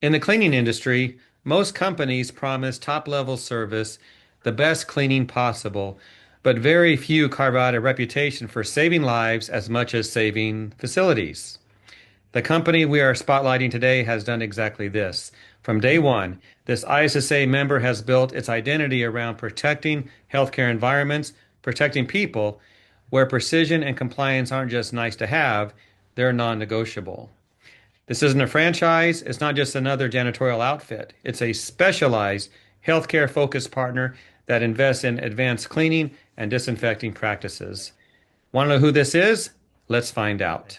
In the cleaning industry, most companies promise top-level service, the best cleaning possible, but very few carve out a reputation for saving lives as much as saving facilities. The company we are spotlighting today has done exactly this. From day one, this ISSA member has built its identity around protecting healthcare environments, protecting people, where precision and compliance aren't just nice to have, they're non-negotiable. This isn't a franchise. It's not just another janitorial outfit. It's a specialized healthcare focused partner that invests in advanced cleaning and disinfecting practices. Want to know who this is? Let's find out.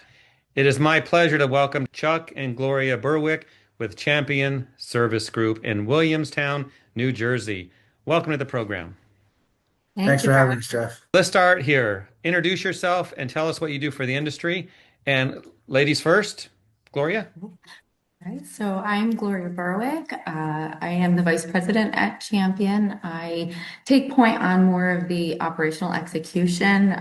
It is my pleasure to welcome Chuck and Gloria Berwick with Champion Service Group in Williamstown, New Jersey. Welcome to the program. Thank Thanks you for for having having us, Jeff. Let's start here. Introduce yourself and tell us what you do for the industry. And ladies first, Gloria. me. Right, so I'm Gloria Berwick. I am the Vice President at Champion. I take point on more of the operational execution.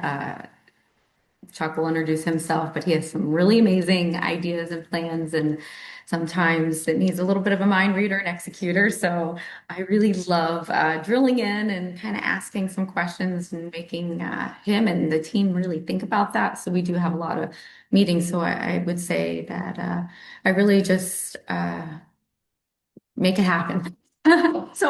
Chuck will introduce himself, but he has some really amazing ideas and plans, and sometimes it needs a little bit of a mind reader and executor. So I really love drilling in and kind of asking some questions and making him and the team really think about that. So we do have a lot of meetings. So I would say that I really just make it happen. So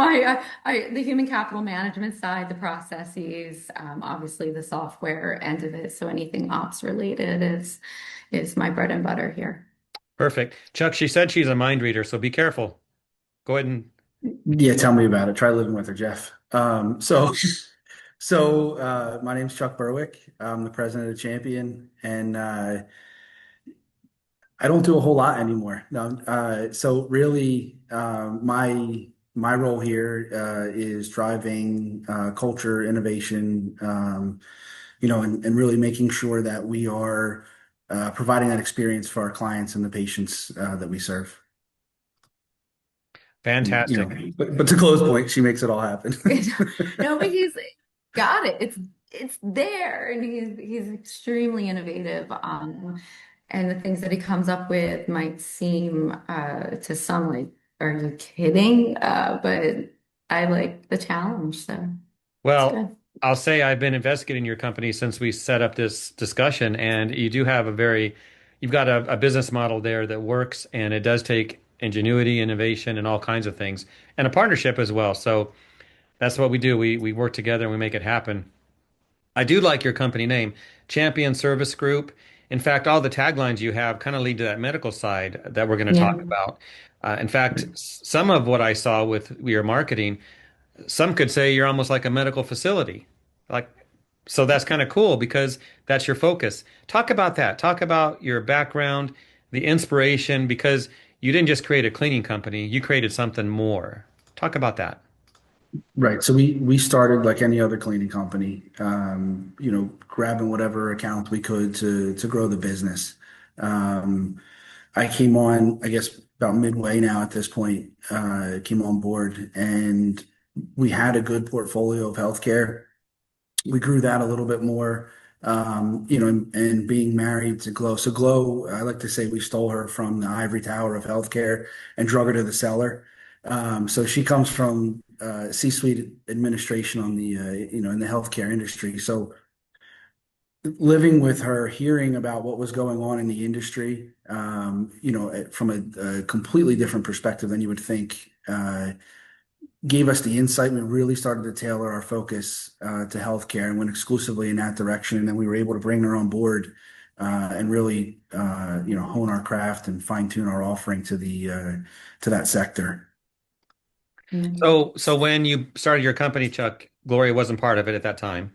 the human capital management side, the processes, obviously the software end of it. So anything ops related is my bread and butter here. Perfect. Chuck, she said she's a mind reader, so be careful. Go ahead and Yeah, tell me about it. Try living with her, Jeff. My name's Chuck Berwick. I'm the president of Champion, and I don't do a whole lot anymore. No, so really, my role here is driving culture, innovation, and really making sure that we are providing that experience for our clients and the patients that we serve. fantastic. But to close point, she makes it all happen. No, but he's got it. It's there, and he's extremely innovative. And the things that he comes up with might seem to some like, are you kidding? But I like the challenge, so it's Well, good. I'll say I've been investigating your company since we set up this discussion, and you do have you've got a business model there that works, and it does take ingenuity, innovation, and all kinds of things, and a partnership as well. So that's what we do. We work together and we make it happen. I do like your company name, Champion Service Group. In fact, all the taglines you have kind of lead to that medical side that we're going to Yeah. talk about. In fact, some of what I saw with your marketing, some could say you're almost like a medical facility. Like, so that's kind of cool because that's your focus. Talk about that. Talk about your background, the inspiration, because you didn't just create a cleaning company, you created something more. Talk about that. Right. So we started like any other cleaning company, grabbing whatever accounts we could to grow the business. Um, I came on, I guess, about midway now at this point, came on board and we had a good portfolio of healthcare. We grew that a little bit more, and being married to Glow. So Glow, I like to say we stole her from the ivory tower of healthcare and drug her to the cellar. So she comes from C-suite administration on the, in the healthcare industry. So living with her, hearing about what was going on in the industry, from a completely different perspective than you would think, gave us the insight. We really started to tailor our focus to healthcare and went exclusively in that direction. And then we were able to bring her on board and really, hone our craft and fine tune our offering to that sector. Mm. So when you started your company, Chuck, Gloria wasn't part of it at that time.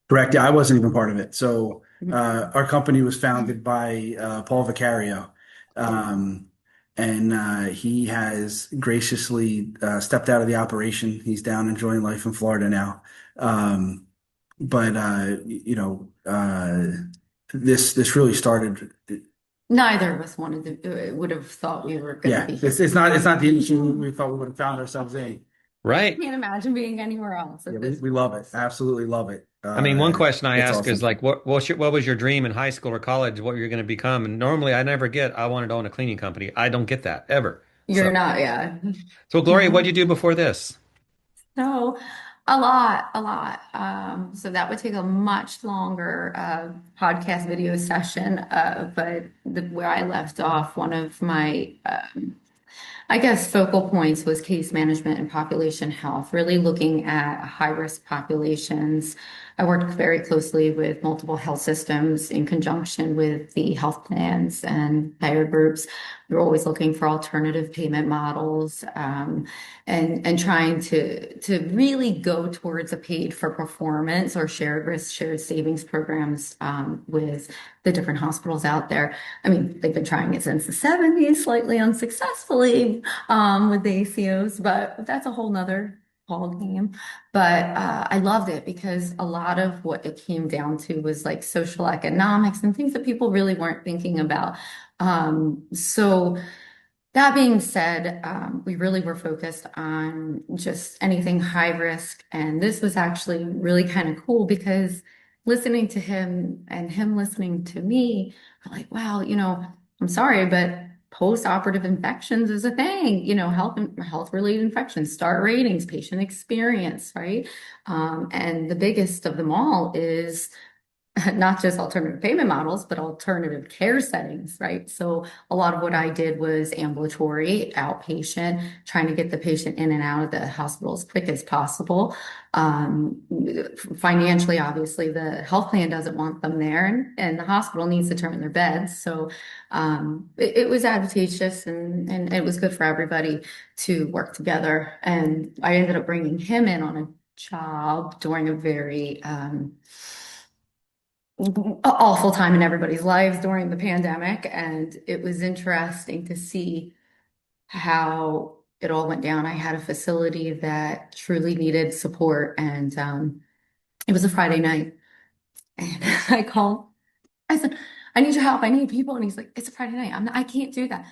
Correct. Yeah, I wasn't even part of it. So our company was founded by Paul Vicario, um, and he has graciously stepped out of the operation. He's down enjoying life in Florida now. Um, but this really started. Neither of us would have thought we were going to Yeah, be here. it's not the industry we thought we would have found ourselves in. Right. Can't imagine being anywhere else Yeah, at we, this we love point. it. Absolutely love it. I mean, one question I It's ask is awesome. like, what was your dream in high school or college, what you're going to become? And normally I never get, I wanted to own a cleaning company. I don't get that ever. So, You're not, yeah. so Gloria, what did you do before this? No, a lot, a lot. So that would take a much longer podcast video session. But where I left off, one of my I guess focal points was case management and population health, really looking at high risk populations. I worked very closely with multiple health systems in conjunction with the health plans and payer groups. We are always looking for alternative payment models, and trying to really go towards a paid for performance or shared risk, shared savings programs with the different hospitals out there. I mean, they've been trying it since the 70s, slightly unsuccessfully with the ACOs, but that's a whole nother ball game. But I loved it because a lot of what it came down to was like social economics and things that people really weren't thinking about. So that being said, we really were focused on just anything high risk. And this was actually really kind of cool because listening to him and him listening to me, we're like, wow, I'm sorry, but post-operative infections is a thing, health related infections, star ratings, patient experience, right? And the biggest of them all is not just alternative payment models, but alternative care settings, right? So a lot of what I did was ambulatory, outpatient, trying to get the patient in and out of the hospital as quick as possible. Um, Financially, obviously, the health plan doesn't want them there, and the hospital needs to turn their beds. So it was advantageous, and it was good for everybody to work together. And I ended up bringing him in on a job during a very awful time in everybody's lives during the pandemic. And it was interesting to see how it all went down. I had a facility that truly needed support, and it was a Friday night. And I called, I said, I need your help. I need people. And he's like, it's a Friday night. I can't do that.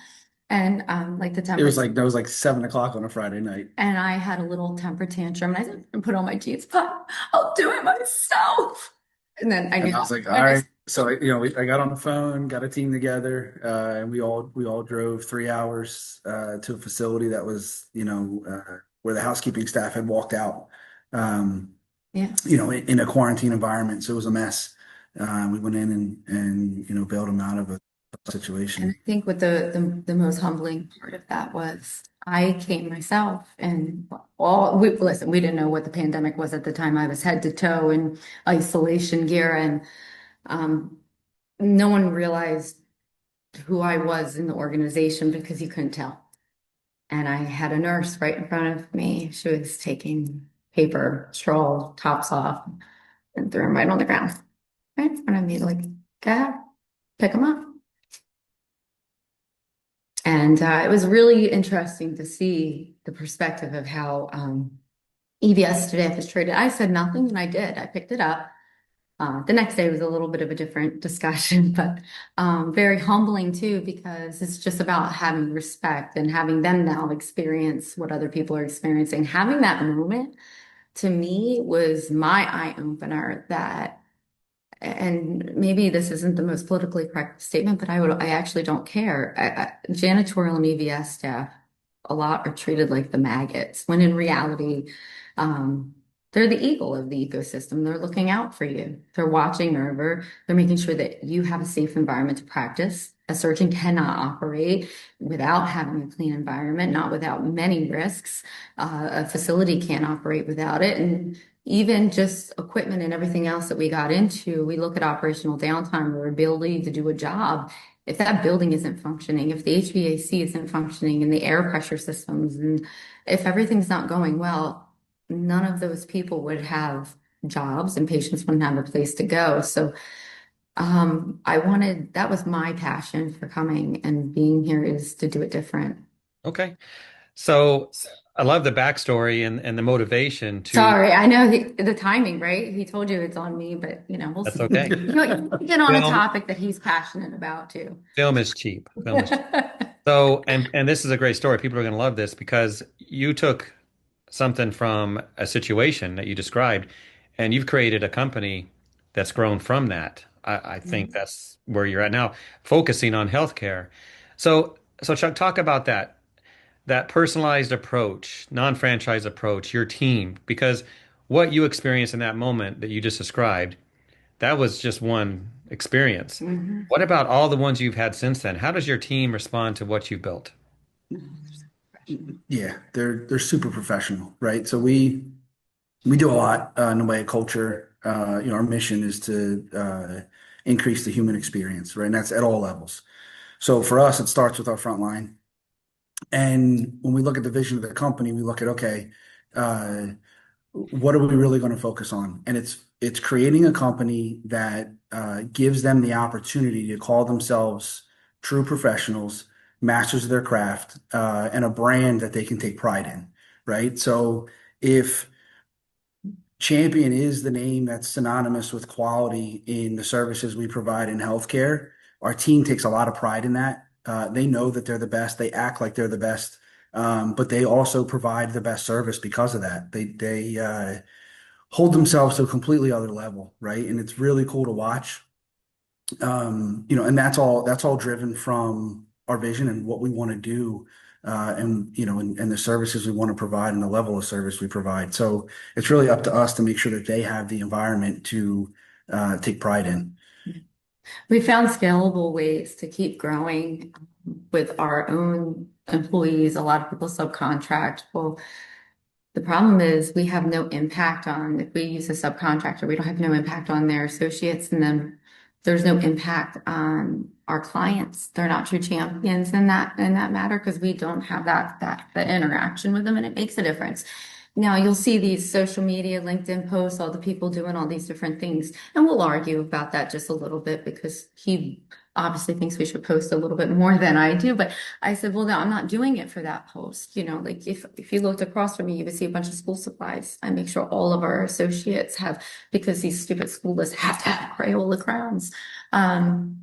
And like the It temper, was like that was like 7 o'clock on a Friday night. and I had a little temper tantrum. And I said, put on my jeans, but I'll do it myself. And then I And knew, I was like, all and I right. So I got on the phone, got a team together, and we all drove 3 hours to a facility that was, where the housekeeping staff had walked out, um, yeah. in a quarantine environment. So it was a mess. We went in and bailed them out of a And situation. I think what the most humbling part of that was I came myself, and listen, we didn't know what the pandemic was at the time. I was head to toe in isolation gear, and um, no one realized who I was in the organization because you couldn't tell. And I had a nurse right in front of me. She was taking paper, straw, tops off, and threw them right on the ground, right in front of me, like, God, pick them up. And it was really interesting to see the perspective of how EBS staff is treated. I said nothing, and I did. I picked it up. The next day was a little bit of a different discussion, but very humbling too, because it's just about having respect and having them now experience what other people are experiencing. Having that moment to me was my eye opener that, and maybe this isn't the most politically correct statement, but I actually don't care. Janitorial and EVS staff, a lot are treated like the maggots, when in reality, um, they're the eagle of the ecosystem. They're looking out for you. They're watching over. They're making sure that you have a safe environment to practice. A surgeon cannot operate without having a clean environment, not without many risks. A facility can't operate without it. And even just equipment and everything else that we got into, we look at operational downtime or ability to do a job. If that building isn't functioning, if the HVAC isn't functioning and the air pressure systems, and if everything's not going well, none of those people would have jobs and patients wouldn't have a place to go. So that was my passion for coming and being here, is to do it different. Okay. So I love the backstory and the motivation to, Sorry, I know the timing, right? He told you it's on me, but we'll that's see. okay. You get on a Film, topic that he's passionate about too. film is cheap. Film is cheap. So, and this is a great story. People are going to love this because you took something from a situation that you described, and you've created a company that's grown from that. I think that's where you're at now, focusing on healthcare. So Chuck, talk about that. that personalized approach, non-franchise approach, your team, because what you experienced in that moment that you just described, that was just one experience. Mhm. What about all the ones you've had since then? How does your team respond to what you've built? Yeah, they're super professional, right? So we do a lot in the way of culture. Our mission is to increase the human experience, right? And that's at all levels. So for us, it starts with our front line. And when we look at the vision of the company, we look at, okay, uh, what are we really going to focus on? And it's creating a company that gives them the opportunity to call themselves true professionals, masters of their craft, and a brand that they can take pride in, right? So if Champion is the name that's synonymous with quality in the services we provide in healthcare. Our team takes a lot of pride in that. They know that they're the best. They act like they're the best, but they also provide the best service because of that. They hold themselves to a completely other level, right? And it's really cool to watch. And that's all driven from our vision and what we want to do, and the services we want to provide and the level of service we provide. So it's really up to us to make sure that they have the environment to take pride in. We found scalable ways to keep growing with our own employees. A lot of people subcontract. Well, the problem is we have no impact on, if we use a subcontractor, we don't have no impact on their associates, and then there's no impact on our clients. They're not true champions in that matter because we don't have that interaction with them, and it makes a difference. Now you'll see these social media, LinkedIn posts, all the people doing all these different things, and we'll argue about that just a little bit because he obviously thinks we should post a little bit more than I do. But I said, well, no, I'm not doing it for that post. Like if you looked across from me, you would see a bunch of school supplies. I make sure all of our associates have, because these stupid school lists have to have Crayola crowns.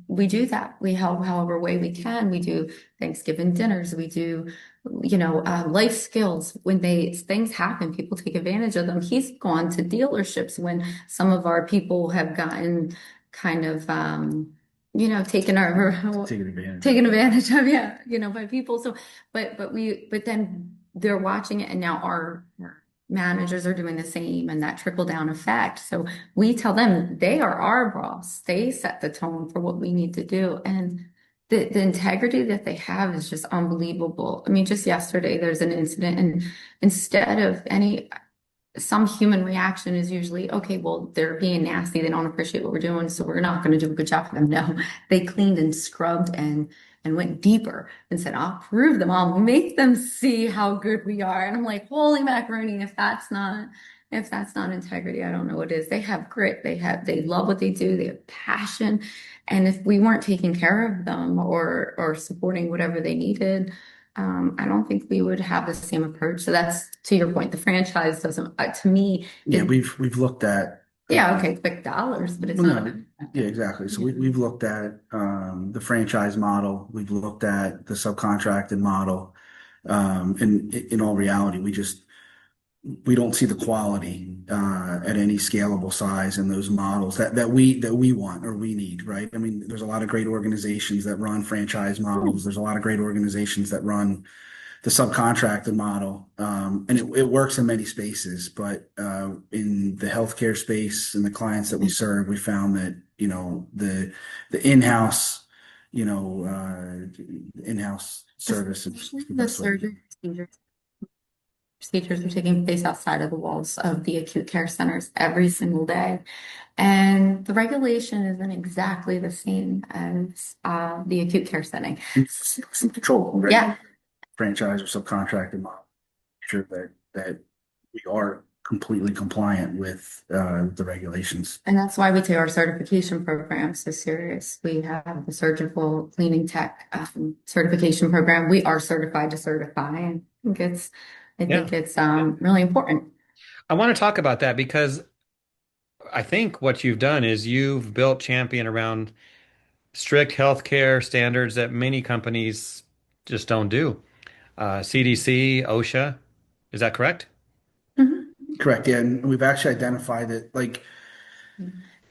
We do that. We help however way we can. We do Thanksgiving dinners. We do, life skills. When things happen, people take advantage of them. He's gone to dealerships when some of our people have gotten kind of, taken our Taking advantage of taken it. advantage of, yeah, by people. So, but then they're watching it, and now our managers are doing the same, and that trickle down effect. So we tell them they are our boss. They set the tone for what we need to do, and the integrity that they have is just unbelievable. I mean, just yesterday there's an incident, and instead of some human reaction is usually, okay, well, they're being nasty. They don't appreciate what we're doing, so we're not going to do a good job for them. No, they cleaned and scrubbed and went deeper and said, I'll prove them. I'll make them see how good we are. And I'm like, holy macaroni, if that's not integrity, I don't know what is. They have grit. They love what they do. They have passion. And if we weren't taking care of them or supporting whatever they needed, I don't think we would have the same approach. So that's to your point. The franchise doesn't, to me, Yeah, we've looked at. yeah, okay, quick dollars, but it's Well, not. no, yeah, exactly. So we've looked at the franchise model. We've looked at the subcontracted model. And in all reality, we don't see the quality at any scalable size in those models that we want or we need, right? I mean, there's a lot of great organizations that run franchise models. There's a lot of great organizations that run the subcontracted model, and it works in many spaces. But in the healthcare space and the clients that we serve, we found that the in-house service is Especially the the best way to do surgery procedures are taking place outside of the walls of the acute care centers every single day. And the regulation isn't exactly the same as the acute care setting. it. Some control, right? Yeah. Franchise or subcontracted model, sure that we are completely compliant with the regulations. And that's why we take our certification program so serious. We have the surgical cleaning tech certification program. We are certified to certify. I Yeah. think it's really important. I want to talk about that because I think what you've done is you've built Champion around strict healthcare standards that many companies just don't do. CDC, OSHA, is that correct? Mhm. Correct. Yeah, and we've actually identified that like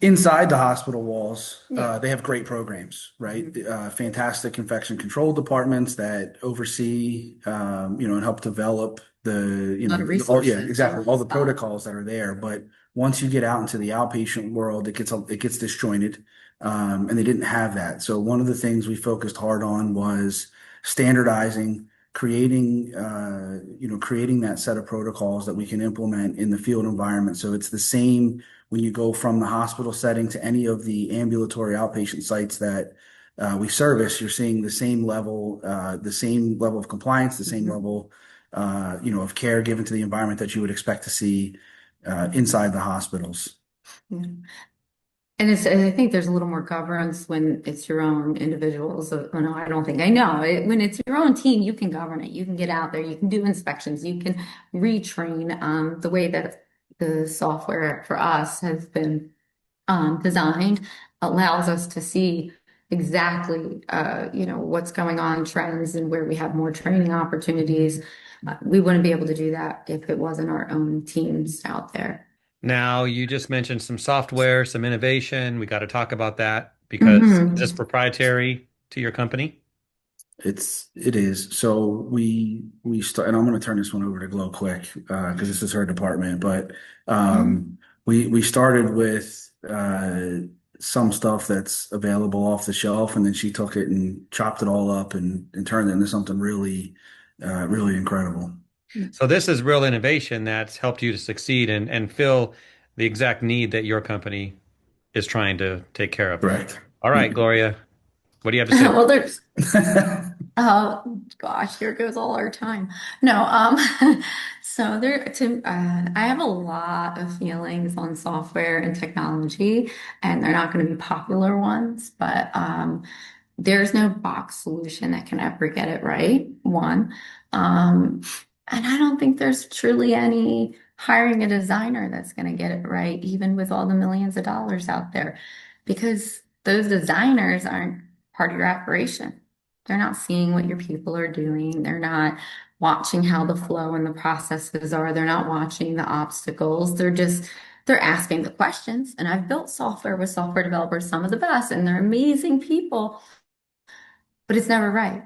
Inside the hospital walls, Yeah. they have great programs, right? Fantastic infection control departments that oversee, and help develop A lot of yeah, resources. exactly, all the protocols that are there. But once you get out into the outpatient world, it gets disjointed, and they didn't have that. So one of the things we focused hard on was standardizing, creating that set of protocols that we can implement in the field environment. So it's the same when you go from the hospital setting to any of the ambulatory outpatient sites that we service. You're seeing the same level of compliance, the same level, of care given to the environment that you would expect to see inside the hospitals. Yeah. And I think there's a little more governance when it's your own individuals. Oh, no, I don't think I know. When it's your own team, you can govern it. You can get out there. You can do inspections. You can retrain. The way that the software for us has been designed allows us to see exactly, what's going on, trends, and where we have more training opportunities. We wouldn't be able to do that if it wasn't our own teams out there. Now, you just mentioned some software, some innovation. We got to talk about that because is this Mhm. proprietary to your company? It is. So we start, and I'm going to turn this one over to Glow quick because this is her department. But we started with some stuff that's available off the shelf, and then she took it and chopped it all up and turned it into something really incredible. So this is real innovation that's helped you to succeed and fill the exact need that your company is trying to take care of. Correct. All right, Gloria, what do you have to say? Well, there's Oh gosh, here goes all our time. No, so I have a lot of feelings on software and technology, and they're not going to be popular ones, but there's no box solution that can ever get it right. One, um, and I don't think there's truly any hiring a designer that's going to get it right, even with all the millions of dollars out there, because those designers aren't part of your operation. They're not seeing what your people are doing. They're not watching how the flow and the processes are. They're not watching the obstacles. They're asking the questions. And I've built software with software developers, some of the best, and they're amazing people, but it's never right.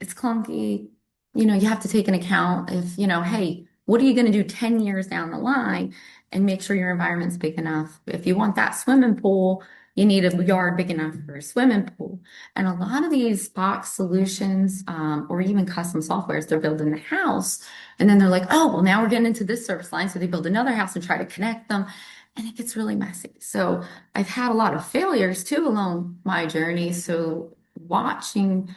It's clunky. You have to take an account if, hey, what are you going to do 10 years down the line and make sure your environment's big enough? If you want that swimming pool, you need a yard big enough for a swimming pool. And a lot of these box solutions, or even custom softwares, they're built in the house. And then they're like, oh, well, now we're getting into this service line. So they build another house and try to connect them. And it gets really messy. So I've had a lot of failures too along my journey. So watching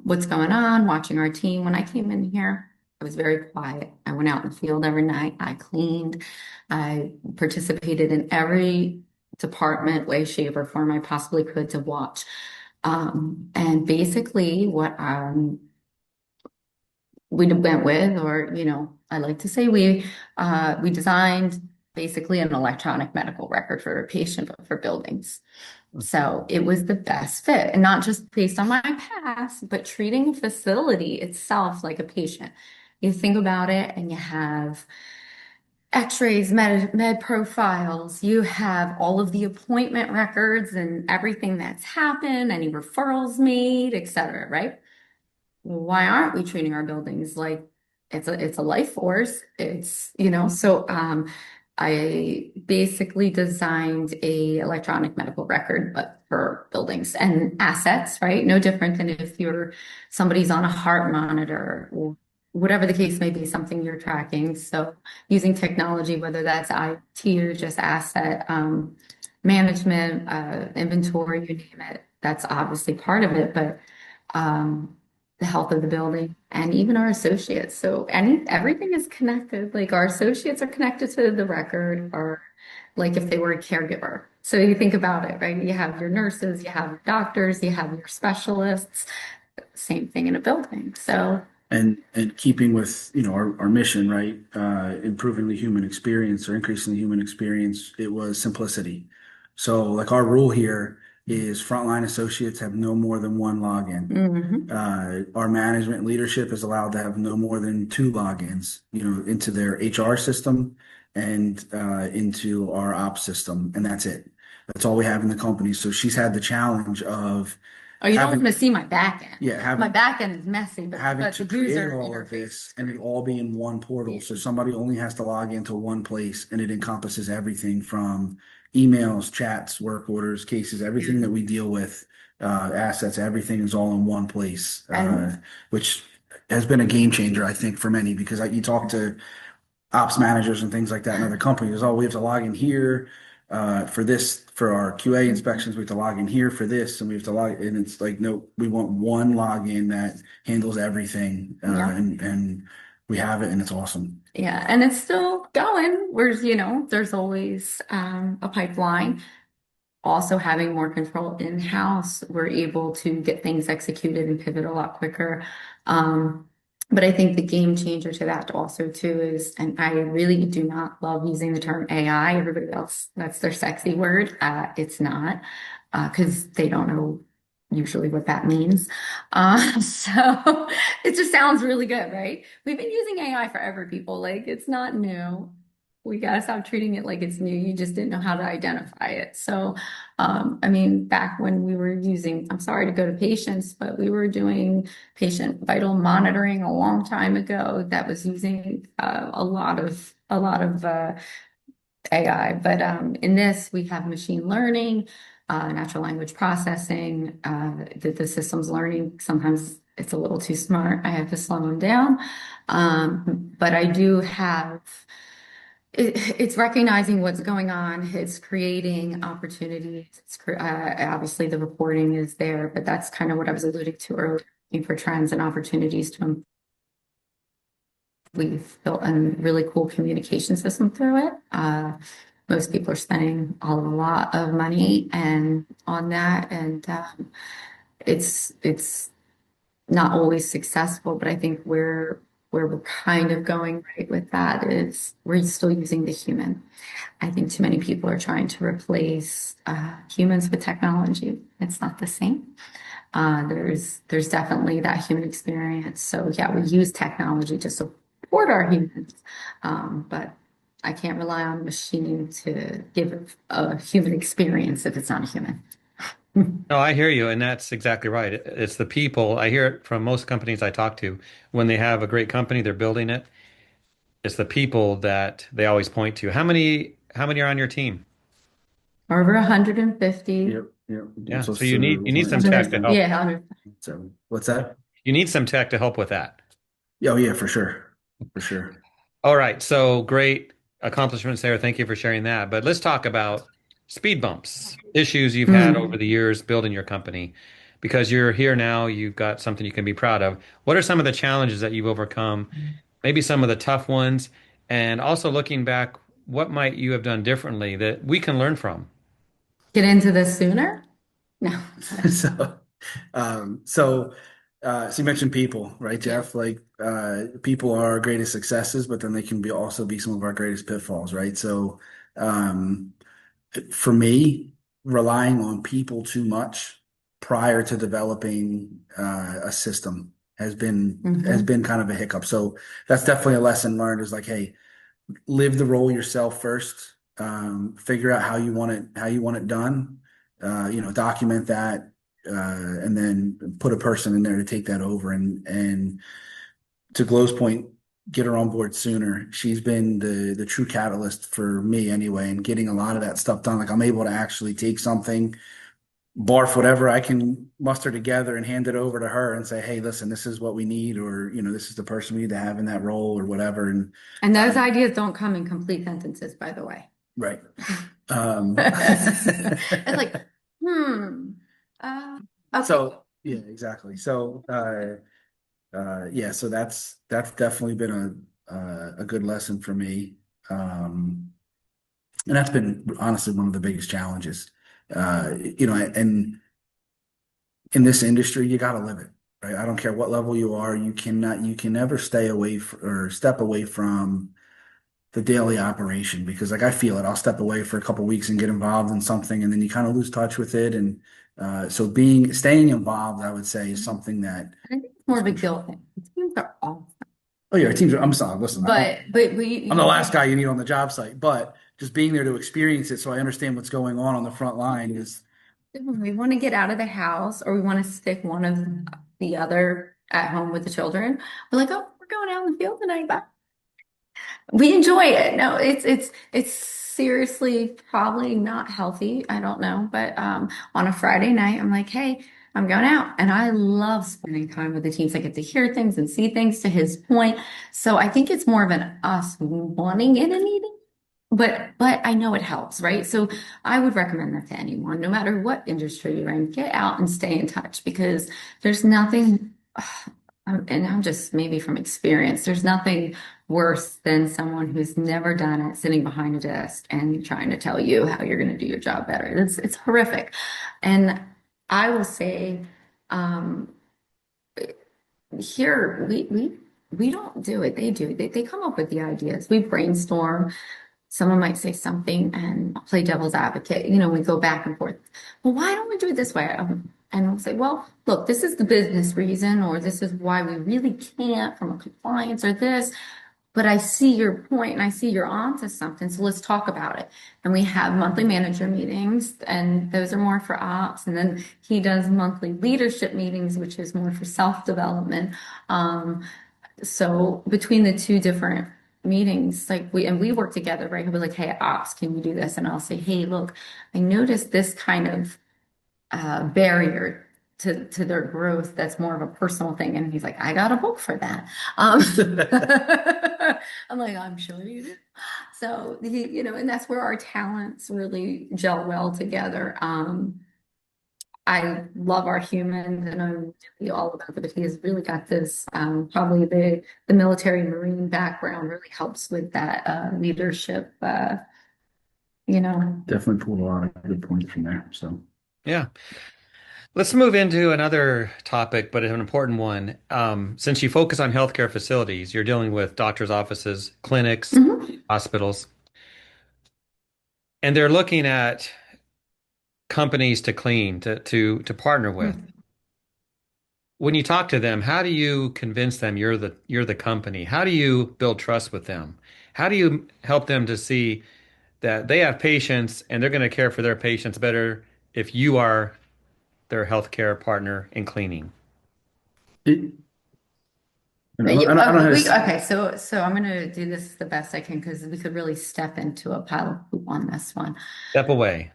what's going on, watching our team. When I came in here, I was very quiet. I went out in the field every night. I cleaned. I participated in every department, way, shape, or form I possibly could to watch. And basically, what we went with, or I like to say we designed basically an electronic medical record for a patient, but for buildings. So it was the best fit, and not just based on my past, but treating a facility itself like a patient. You think about it, and you have X-rays, med profiles, you have all of the appointment records and everything that's happened, any referrals made, et cetera, right? Why aren't we treating our buildings like it's a life force? So I basically designed a electronic medical record, but for buildings and assets, right? No different than if somebody's on a heart monitor or whatever the case may be, something you're tracking. So using technology, whether that's IT or just asset management, inventory, you name it, that's obviously part of it, but the health of the building and even our associates. So everything is connected. Like our associates are connected to the record, or like if they were a caregiver. So you think about it, right? You have your nurses, you have your doctors, you have your specialists, same thing in a building. So And keeping with our mission, right? Improving the human experience or increasing the human experience, it was simplicity. So like our rule here is frontline associates have no more than one login. Our management leadership is allowed to have no more than two logins, into their HR system and into our ops system, and that's it. That's all we have in the company. So she's had the challenge of Oh, you don't having, want to see my back end. yeah, My having back end is messy, having but to the create user all of interface is this and it great. all be in one portal. Yeah. So somebody only has to log into one place and it encompasses everything from emails, chats, work orders, cases, everything that we deal with, assets, everything is all in one place, And which has been a game changer, I think, for many because you talk to ops managers and things like that in other companies. Oh, we have to log in here for this for our QA inspections. We have to log in here for this, and we have to log. And it's like, no, we want one login that handles everything, yeah. and we have it, and it's awesome. Yeah, and it's still going. Whereas, there's always a pipeline. Also, having more control in-house, we're able to get things executed and pivot a lot quicker. Um, but I think the game changer to that also too is, and I really do not love using the term AI. Everybody else, that's their sexy word. It's not, because they don't know usually what that means. So it just sounds really good, right? We've been using AI forever, people. Like it's not new. We gotta stop treating it like it's new. You just didn't know how to identify it. So, I mean, back when we were using, I'm sorry to go to patients, but we were doing patient vital monitoring a long time ago that was using a lot of AI. But in this, we have machine learning, natural language processing, the system's learning. Sometimes it's a little too smart. I have to slow them down. But I do have it's recognizing what's going on. It's creating opportunities. Obviously, the reporting is there, but that's kind of what I was alluding to earlier, looking for trends and opportunities to improve. We've built a really cool communication system through it. Most people are spending a lot of money and on that, and it's not always successful, but I think where we're kind of going right with that is we're still using the human. I think too many people are trying to replace humans with technology. It's not the same. There's definitely that human experience. So yeah, we use technology to support our humans, but I can't rely on a machine to give a human experience if it's not a human. No, I hear you, and that's exactly right. It's the people. I hear it from most companies I talk to. When they have a great company, they're building it. It's the people that they always point to. How many are on your team? Over 150. Yep, yep. Yeah, So so you need some tech to 100, help. yeah, 100. so what's that? You need some tech to help with that. Yeah, oh, yeah, for sure, for sure. All right, so great accomplishments there. Thank you for sharing that. But let's talk about speed bumps, issues you've had over Mm. the years building your company. Because you're here now, you've got something you can be proud of. What are some of the challenges that you've overcome? Maybe some of the tough ones, and also looking back, what might you have done differently that we can learn from? Get into this sooner? No. So, so, so you mentioned people, right, Yeah. Jeff? Like, people are our greatest successes, but then they can be also be some of our greatest pitfalls, right? So, um, for me, relying on people too much prior to developing a system has Hmm. been kind of a hiccup. So that's definitely a lesson learned. Is like, hey, live the role yourself first. Figure out how you want it done. Document that, and then put a person in there to take that over. And to Glow's point, get her on board sooner. She's been the true catalyst for me anyway, and getting a lot of that stuff done. Like I'm able to actually take something, barf whatever I can muster together and hand it over to her and say, hey, listen, this is what we need, or this is the person we need to have in that role or whatever. And And those um, ideas don't come in complete sentences, by the way. right. Um, It's like, hmm, uh, okay. so yeah, exactly. So yeah, so that's definitely been a good lesson for me. And that's been honestly one of the biggest challenges. And in this industry, you got to live it, right? I don't care what level you are, you can never stay away or step away from the daily operation because like I feel it. I'll step away for a couple weeks and get involved in something, and then you kind of lose touch with it. And so staying involved, I would say, is something that I think it's more is of a crucial. guilt thing. Teams are awesome. Oh yeah, our teams are, I'm sorry, listen, I'm the but last guy you need on the job site, but just being there to experience it so I understand what's going on the front line is we want to get out of the house or we want to stick one of the other at home with the children. We're like, oh, we're going out in the field tonight. Bye. We enjoy it. No, it's seriously probably not healthy. I don't know, but on a Friday night, I'm like, hey, I'm going out, and I love spending time with the teams. I get to hear things and see things. To his point, so I think it's more of an us wanting it and needing. But I know it helps, right? So I would recommend that to anyone, no matter what industry you're in. Get out and stay in touch because there's nothing, and I'm just maybe from experience, there's nothing worse than someone who's never done it sitting behind a desk and trying to tell you how you're going to do your job better. It's horrific. And I will say, um, here we don't do it. They do. They come up with the ideas. We brainstorm. Someone might say something and I'll play devil's advocate. We go back and forth. Well, why don't we do it this way? And we'll say, well, look, this is the business reason, or this is why we really can't from a compliance or this. But I see your point and I see you're onto something. So let's talk about it. And we have monthly manager meetings, and those are more for ops. And then he does monthly leadership meetings, which is more for self-development. So between the two different meetings, like we work together, right? He'll be like, hey, ops, can you do this? And I'll say, hey, look, I noticed this kind of barrier to their growth that's more of a personal thing. And he's like, I got a book for that. I'm like, I'm sure you do. So and that's where our talents really gel well together. I love our humans and I'm really all about it, but he has really got this, probably the military Marine background really helps with that leadership, definitely pulled a lot of good points from there. So Yeah. Let's move into another topic, but an important one. Since you focus on healthcare facilities, you're dealing with doctors' offices, clinics, Mhm. hospitals, and they're looking at companies to clean, to partner with. When you talk to them, how do you convince them you're the company? How do you build trust with them? How do you help them to see that they have patients and they're going to care for their patients better if you are their healthcare partner in cleaning? it, I don't know how to. Okay, so I'm gonna do this the best I can because we could really step into a pile of poop on this one. Step away.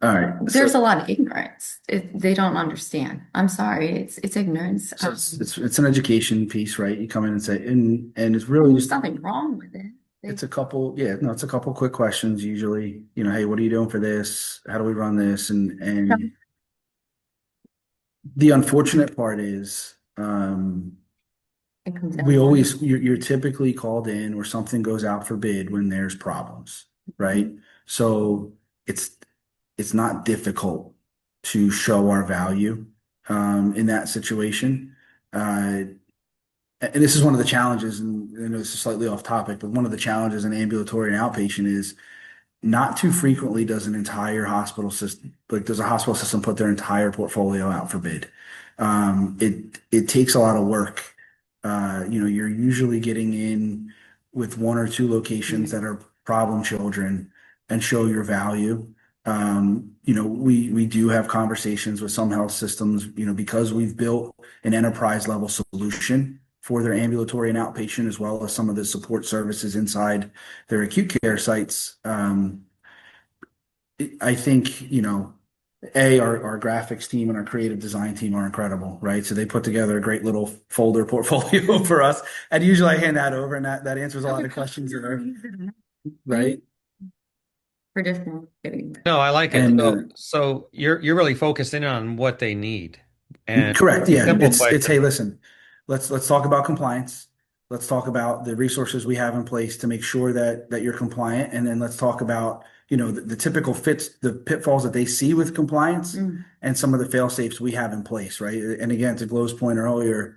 All right. There's a lot of ignorance. They don't understand. I'm sorry, it's ignorance. So it's an education piece, right? You come in and say, and it's really There's just nothing wrong with it. it's a couple, yeah, no, it's a couple quick questions usually. Hey, what are you doing for this? How do we run this? And the unfortunate part is, It comes down we to always you're typically called in or something goes out for bid when there's problems, right? So it's it's not difficult to show our value in that situation. And this is one of the challenges, and I know this is slightly off topic, but one of the challenges in ambulatory and outpatient is not too frequently does an entire hospital system, like does a hospital system put their entire portfolio out for bid. It takes a lot of work. You're usually getting in with one or two locations that are problem children and show your value. We do have conversations with some health systems, because we've built an enterprise level solution for their ambulatory and outpatient, as well as some of the support services inside their acute care sites. I think, our graphics team and our creative design team are incredible, right? So they put together a great little folder portfolio for us. And usually I hand that over and that answers a lot of questions that are, right? for different getting. No, I like it. And So you're really focusing on what they need. And correct. the Yeah. simple It's, hey, question. listen, let's talk about compliance. Let's talk about the resources we have in place to make sure that you're compliant. And then let's talk about, the typical the pitfalls that they see with compliance and some of the fail safes we have in place, right? And again, to Glow's point earlier,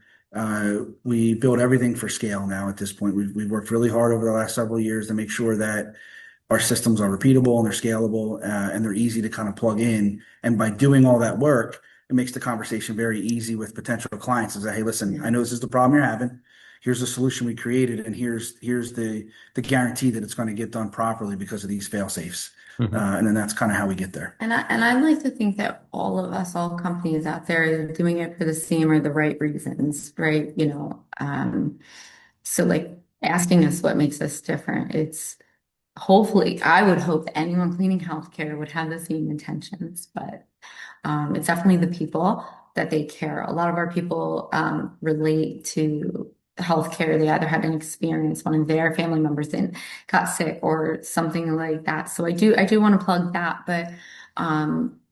we build everything for scale now at this point. We've worked really hard over the last several years to make sure that our systems are repeatable and they're scalable, and they're easy to kind of plug in. And by doing all that work, it makes the conversation very easy with potential clients. Is that, hey, listen, I know this is the problem you're having. here's the solution we created, and here's the guarantee that it's going to get done properly because of these fail safes. Mhm. And then that's kind of how we get there. And I like to think that all of us, all companies out there, are doing it for the same or the right reasons, right? So like asking us what makes us different. It's hopefully, I would hope that anyone cleaning healthcare would have the same intentions, but it's definitely the people that they care. A lot of our people relate to healthcare. They either had an experience, one of their family members got sick or something like that. So I do want to plug that. But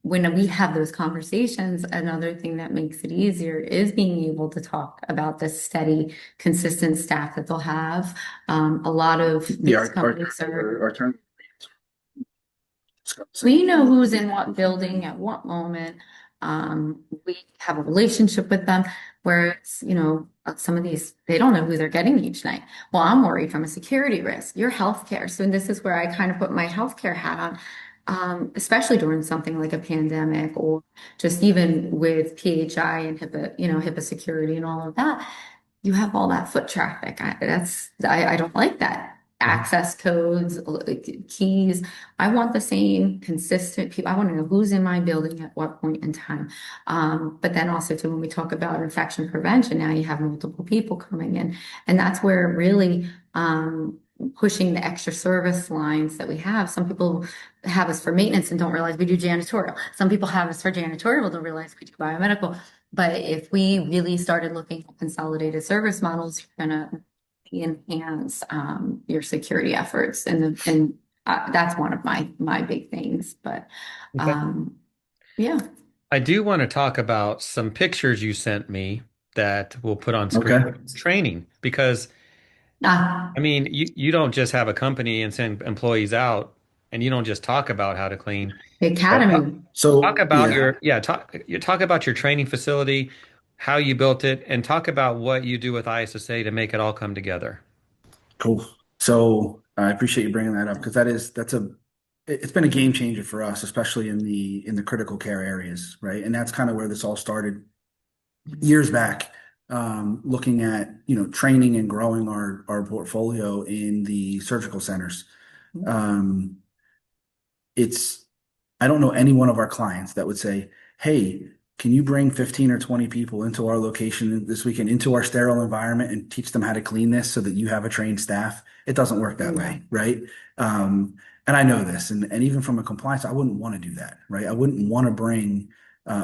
when we have those conversations, another thing that makes it easier is being able to talk about the steady, consistent staff that they'll have. A lot of Yeah, these companies are. our turn. We know who's in what building at what moment. We have a relationship with them, whereas, some of these, they don't know who they're getting each night. Well, I'm worried from a security risk. Your healthcare. So this is where I kind of put my healthcare hat on, especially during something like a pandemic or just even with PHI and HIPAA security and all of that. You have all that foot traffic. I don't like that. Mhm. Access codes, keys. I want the same consistent people. I want to know who's in my building at what point in time. But then also too, when we talk about infection prevention, now you have multiple people coming in, and that's where really pushing the extra service lines that we have. Some people have us for maintenance and don't realize we do janitorial. Some people have us for janitorial, don't realize we do biomedical. But if we really started looking at consolidated service models, you're gonna enhance your security efforts, and that's one of my big things. But Okay. yeah, I do want to talk about some pictures you sent me that we'll put on screen. Okay. Training, because uh, I mean, you don't just have a company and send employees out, and you don't just talk about how to clean. the But academy. talk So about yeah, your yeah talk about your training facility, how you built it, and talk about what you do with ISSA to make it all come together. cool. So I appreciate you bringing that up because it's been a game changer for us, especially in the critical care areas, right? And that's kind of where this all started years back, looking at training and growing our portfolio in the surgical centers. Um, it's I don't know any one of our clients that would say, "Hey, can you bring 15 or 20 people into our location this weekend, into our sterile environment, and teach them how to clean this so that you have a trained staff?" It doesn't work that Yeah. way, right? And I know this, and even from a compliance, I wouldn't want to do that, right? I wouldn't want to bring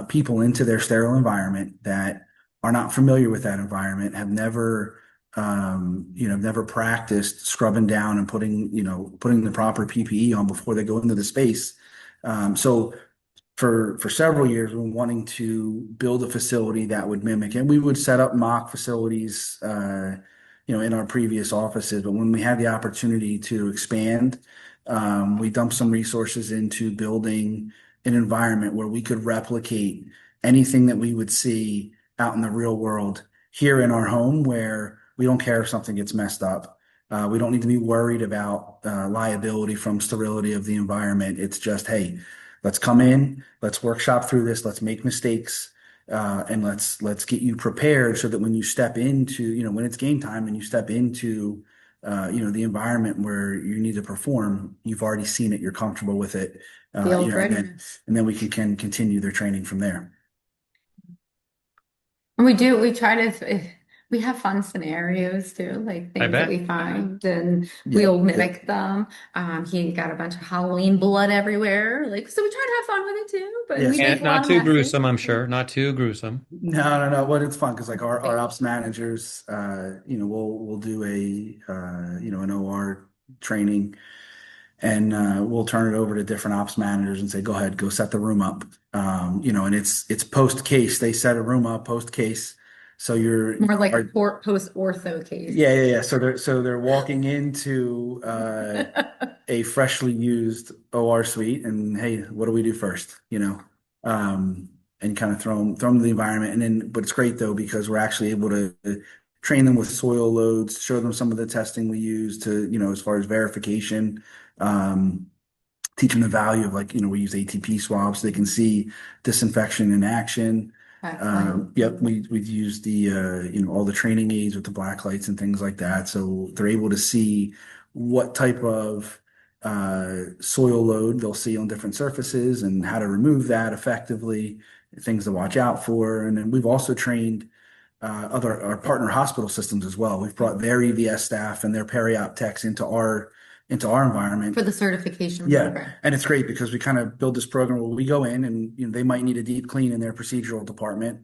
people into their sterile environment that are not familiar with that environment, have never practiced scrubbing down and putting the proper PPE on before they go into the space. So for several years, we've been wanting to build a facility that would mimic, and we would set up mock facilities, in our previous offices. But when we had the opportunity to expand, we dumped some resources into building an environment where we could replicate anything that we would see out in the real world here in our home, where we don't care if something gets messed up. We don't need to be worried about liability from sterility of the environment. It's just, hey, let's come in, let's workshop through this, let's make mistakes, and let's get you prepared so that when you step into, when it's game time and you step into, the environment where you need to perform, you've already seen it, you're comfortable with it, The old and readiness. then we can continue their training from there. And we try to, we have fun scenarios too, like I things that bet. we find and Yep, we'll yep. mimic them. He got a bunch of Halloween blood everywhere. So we try to have fun with it too, but we Yes. make And a lot not of too messes. gruesome, I'm sure. Not too gruesome. No, no, no. But it's fun because like our Right. ops managers, we'll do an OR training, and we'll turn it over to different ops managers and say, go ahead, go set the room up. And it's post case. They set a room up post case. So More like a post ortho case. yeah, yeah, yeah. So they're walking into a freshly used OR suite, and hey, what do we do first? And kind of throw them to the environment, and then. But it's great though because we're actually able to train them with soil loads, show them some of the testing we use to as far as verification, um, teach them the value of we use ATP swabs so they can see disinfection in action. Excellent. Yep, we've used the all the training aids with the black lights and things like that, so they're able to see what type of soil load they'll see on different surfaces and how to remove that effectively, things to watch out for. And then we've also trained other our partner hospital systems as well. We've brought their EVS staff and their peri-op techs into our environment. For the certification Yeah, program. and it's great because we kind of build this program where we go in and they might need a deep clean in their procedural department,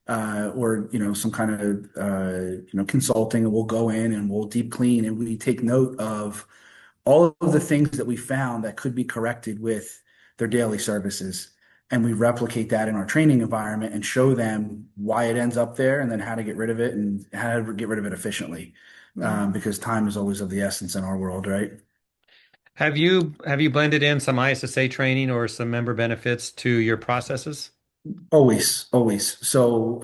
or some kind of consulting, and we'll go in and we'll deep clean and we take note of all of the things that we found that could be corrected with their daily services. And we replicate that in our training environment and show them why it ends up there and then how to get rid of it and how to get rid of it efficiently. Because time is always of the essence in our world, right? Have you blended in some ISSA training or some member benefits to your processes? Always, always. So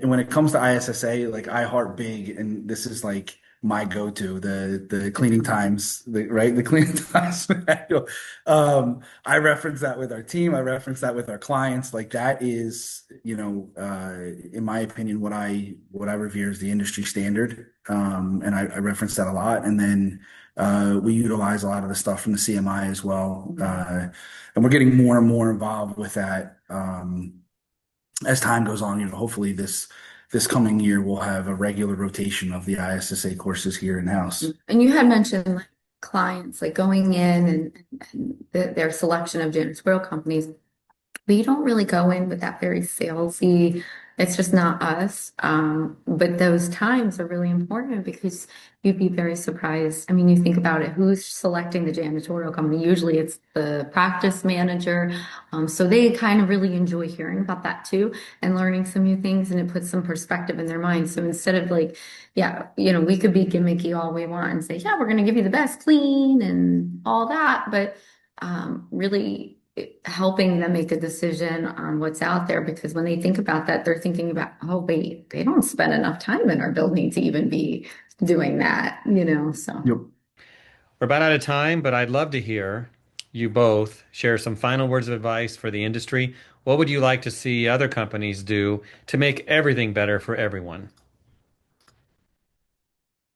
when it comes to ISSA, like I heart big, and this is like my go-to, the cleaning times, right? The cleaning times manual. I reference that with our team. I reference that with our clients. Like that is, in my opinion, what I revere as the industry standard. And I reference that a lot. And then we utilize a lot of the stuff from the CMI as well. And we're getting more and more involved with that. As time goes on, hopefully this coming year we'll have a regular rotation of the ISSA courses here in-house. And you had mentioned like clients like going in and their selection of janitorial companies, but you don't really go in with that very salesy. It's just not us. But those times are really important because you'd be very surprised. I mean, you think about it, who's selecting the janitorial company? Usually it's the practice manager. So they kind of really enjoy hearing about that too and learning some new things, and it puts some perspective in their mind. So instead of like, yeah, we could be gimmicky all we want and say, yeah, we're going to give you the best clean and all that, but really helping them make a decision on what's out there, because when they think about that, they're thinking about, oh, wait, they don't spend enough time in our building to even be doing that, so. Yep. We're about out of time, but I'd love to hear you both share some final words of advice for the industry. What would you like to see other companies do to make everything better for everyone?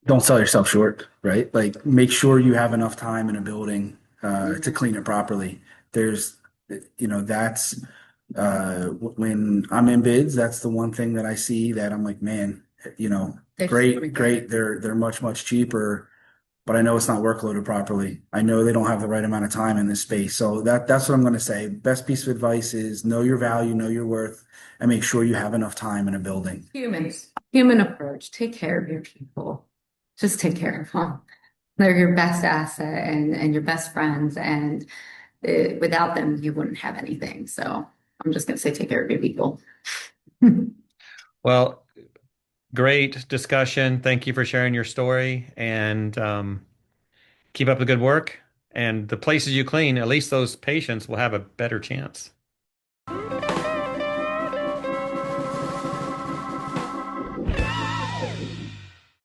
Don't sell yourself short, right? Like make sure you have enough time in a building to clean it properly. There's, that's when I'm in bids, that's the one thing that I see that I'm like, man, They're great, great. They're much, much cheaper, but I know it's not workloaded properly. I know they don't have the right amount of time in this space. So that's what I'm going to say. Best piece of advice is know your value, know your worth, and make sure you have enough time in a building. Human approach. Take care of your people. Just take care of them. They're your best asset and your best friends. And without them, you wouldn't have anything. So I'm just going to say, take care of your people. Well, great discussion. Thank you for sharing your story and keep up the good work. And the places you clean, at least those patients will have a better chance.